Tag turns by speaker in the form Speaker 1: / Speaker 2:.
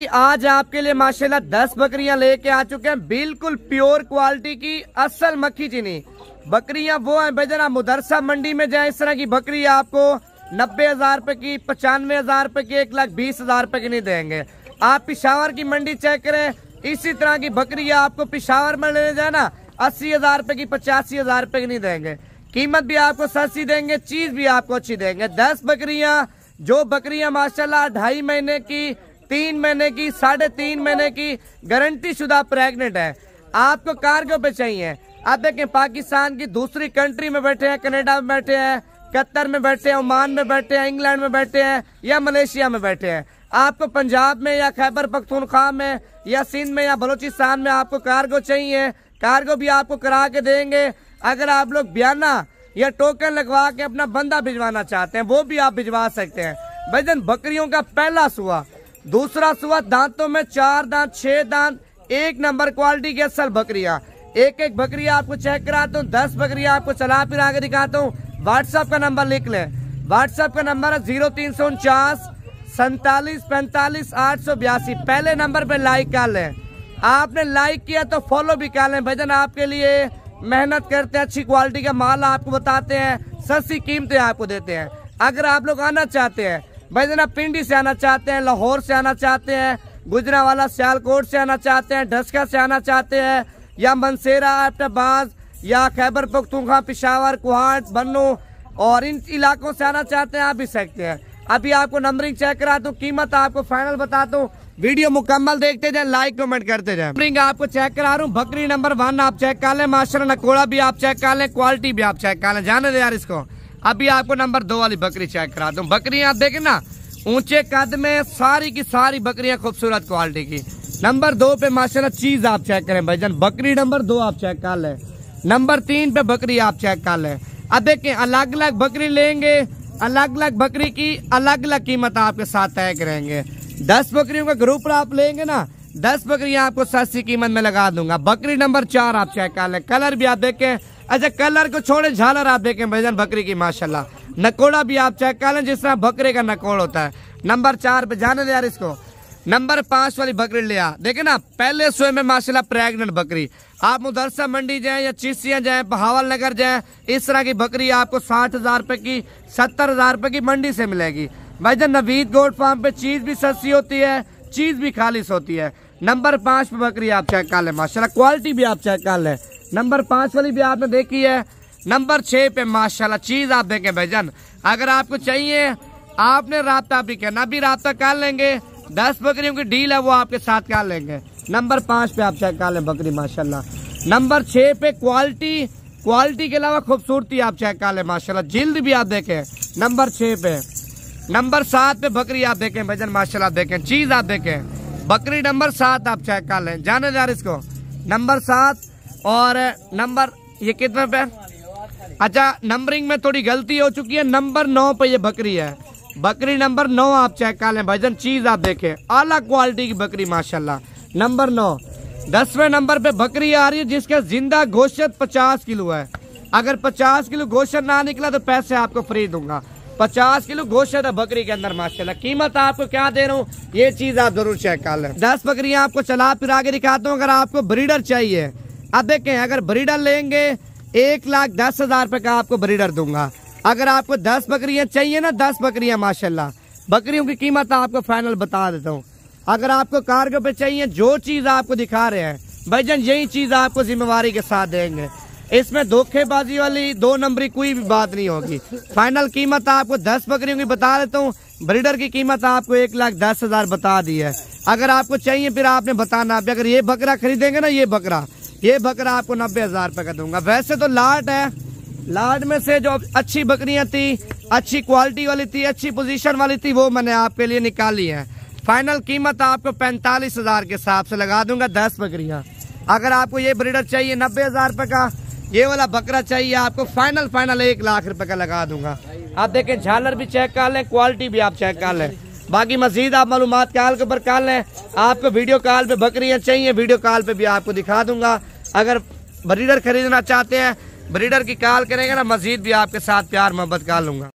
Speaker 1: आज आपके लिए माशाल्लाह 10 बकरियां लेके आ चुके हैं, बिल्कुल प्योर क्वालिटी की असल मक्खी चीनी बकरियां वो हैं भाईजान। आप मुदरसा मंडी में जाए, इस तरह की बकरी आपको 90,000 रुपए की, 95,000 रुपए की, 1,20,000 रुपए की नहीं देंगे। आप पिशावर की मंडी चेक करें, इसी तरह की बकरी आपको पिशावर में लेने जाए ना 80,000 रुपए की, 85,000 रुपए की नहीं देंगे। कीमत भी आपको सस्ती देंगे, चीज भी आपको अच्छी देंगे। 10 बकरियां, जो बकरियां माशाल्लाह 2.5 महीने की, 3 महीने की, 3.5 महीने की गारंटी शुदा प्रेग्नेंट है, आपको कार्गो पे चाहिए। आप देखें पाकिस्तान की दूसरी कंट्री में बैठे हैं, कनाडा में बैठे हैं, कतर में बैठे हैं, ओमान में बैठे हैं, इंग्लैंड में बैठे हैं या मलेशिया में बैठे हैं, आपको पंजाब में या खैबर पख्तूनख्वा में या सिंध में या बलूचिस्तान में आपको कार्गो चाहिए, कार्गो भी आपको करा के देंगे। अगर आप लोग बयाना या टोकन लगवा के अपना बंदा भिजवाना चाहते हैं वो भी आप भिजवा सकते हैं। भाईजान बकरियों का पहला सुआ, दूसरा सुआ, दांतों में 4 दांत, 6 दांत, 1 नंबर क्वालिटी की असल बकरियां। एक एक बकरी आपको चेक कराता हूँ, 10 बकरियां आपको चला फिरा के दिखाता हूँ। व्हाट्सएप का नंबर लिख लें, व्हाट्सएप का नंबर है 0349 47 45 882। पहले नंबर पे लाइक कर लें, आपने लाइक किया तो फॉलो भी कर लें। भाईजान आपके लिए मेहनत करते हैं, अच्छी क्वालिटी का माल आपको बताते हैं, सस्ती कीमतें आपको देते हैं। अगर आप लोग आना चाहते हैं भाईजान, आप पिंडी से आना चाहते हैं, लाहौर से आना चाहते हैं, गुजरांवाला सियालकोट से आना चाहते हैं, ढसका से आना चाहते हैं, या मनसेरा, एबटाबाद या खैबर पख्तूनख्वा, पिशावर, कुहाट, बन्नू और इन इलाकों से आना चाहते हैं, आप भी सकते हैं। अभी आपको नंबरिंग चेक कराता हूँ, कीमत आपको फाइनल बताता हूँ। वीडियो मुकम्मल देखते जाए, लाइक कमेंट करते जाए। नंबरिंग आपको चेक करा रहा हूँ। बकरी नंबर 1 आप चेक कर लें, माशाल्लाह नकोड़ा भी आप चेक कर लें, क्वालिटी भी आप चेक कर लें, जाने दे यार इसको। अभी आपको नंबर 2 वाली बकरी चेक करा दूं। बकरियां आप देखें ना, ऊंचे कद में सारी की सारी बकरियां खूबसूरत क्वालिटी की। नंबर 2 पे माशाल्लाह चीज आप चेक करें भाईजान, बकरी नंबर 2 आप चेक कर लें। नंबर 3 पे बकरी आप चेक कर लें। अब देखें, अलग अलग बकरी लेंगे, अलग अलग बकरी की अलग अलग कीमत आपके साथ तय करेंगे। 10 बकरियों का ग्रुप आप लेंगे ना, 10 बकरियां आपको सस्ती कीमत में लगा दूंगा। बकरी नंबर 4 आप चेक कर लें, कलर भी आप देखें, अच्छा कलर को छोड़े झालर आप देखें भाईजान बकरी की माशाल्लाह। नकोड़ा भी आप चेक कर लें, जिस तरह बकरे का नकोड़ होता है। नंबर 4 पे जाने दे यार इसको। नंबर 5 वाली बकरी ले आ, देखे ना पहले सोए में माशाल्लाह प्रेग्नेंट बकरी। आप मुदरसा मंडी जाए या चिसिया जाए, बहावल नगर जाए, इस तरह की बकरी आपको 60,000 रुपए की, 70,000 रुपए की मंडी से मिलेगी। भाईजान नवीद गोट फार्म पे चीज भी सस्ती होती है, चीज भी खालिश होती है। नंबर 5 पे बकरी आप चेक कर लें, माशाल्लाह क्वालिटी भी आप चेक कर लें। नंबर 5 वाली भी आपने देखी है। नंबर 6 पे माशाल्लाह चीज आप देखें भाईजान, अगर आपको चाहिए आपने राब्ता भी करना, भी राब्ता कर लेंगे। 10 बकरियों की डील है वो आपके साथ कर लेंगे। नंबर 5 पे आप चेक कर लें बकरी माशाल्लाह। नंबर 6 पे क्वालिटी के अलावा खूबसूरती आप चेक कर लें माशाल्लाह, जिल्द भी आप देखें। नंबर 6 पे। नंबर 7 पे बकरी आप देखें भाईजान माशाल्लाह, देखें चीज आप देखें। बकरी नंबर 7 आप चेक कर लें, जाने जा रहे इसको। नंबर 7 और नंबर ये कितने पे, अच्छा नंबरिंग में थोड़ी गलती हो चुकी है, नंबर 9 पे ये बकरी है। बकरी नंबर 9 आप चेक कर लें भाईजान, चीज आप देखें, आला क्वालिटी की बकरी माशाल्लाह। नंबर 9। 10वें नंबर पे बकरी आ रही है जिसका जिंदा गोश्त 50 किलो है। अगर 50 किलो गोश्त ना निकला तो पैसे आपको फ्री दूंगा। 50 किलो गोश्त है बकरी के अंदर माशाल्लाह। कीमत आपको क्या दे रहा हूँ ये चीज आप जरूर चेक कर लें। 10 बकरियां आपको चला फिरा के दिखाता हूँ। अगर आपको ब्रीडर चाहिए, अब देखें अगर ब्रीडर लेंगे 1,10,000 रुपए का आपको ब्रीडर दूंगा। अगर आपको 10 बकरियां चाहिए ना, 10 बकरियां माशाल्लाह, बकरियों की कीमत आपको फाइनल बता देता हूँ। अगर आपको कार्गो पे चाहिए, जो चीज आपको दिखा रहे हैं भाईजान यही चीज आपको जिम्मेवारी के साथ देंगे। इसमें धोखेबाजी वाली 2 नंबरी कोई भी बात नहीं होगी। फाइनल कीमत आपको 10 बकरियों की बता देता हूँ। ब्रीडर की कीमत आपको 1,10,000 बता दी है। अगर आपको चाहिए फिर आपने बताना, अगर ये बकरा खरीदेंगे ना, ये बकरा आपको 90,000 रुपए का दूंगा। वैसे तो लाट है, लाट में से जो अच्छी बकरियां थी, अच्छी क्वालिटी वाली थी, अच्छी पोजीशन वाली थी, वो मैंने आपके लिए निकाली है। फाइनल कीमत आपको 45,000 के हिसाब से लगा दूंगा 10 बकरियां। अगर आपको ये ब्रीडर चाहिए 90,000 रुपए का, ये वाला बकरा चाहिए आपको फाइनल 1,00,000 रुपए का लगा दूंगा। आप देखें झालर भी चेक कर लें, क्वालिटी भी आप चेक कर लें। बाकी मजीद आप मालूमात कॉल के ऊपर कर लें। आपको वीडियो कॉल पे बकरियां चाहिए, वीडियो कॉल पे भी आपको दिखा दूंगा। अगर ब्रीडर खरीदना चाहते हैं, ब्रीडर की कॉल करेंगे ना, मजीद भी आपके साथ प्यार मोहब्बत कर लूंगा।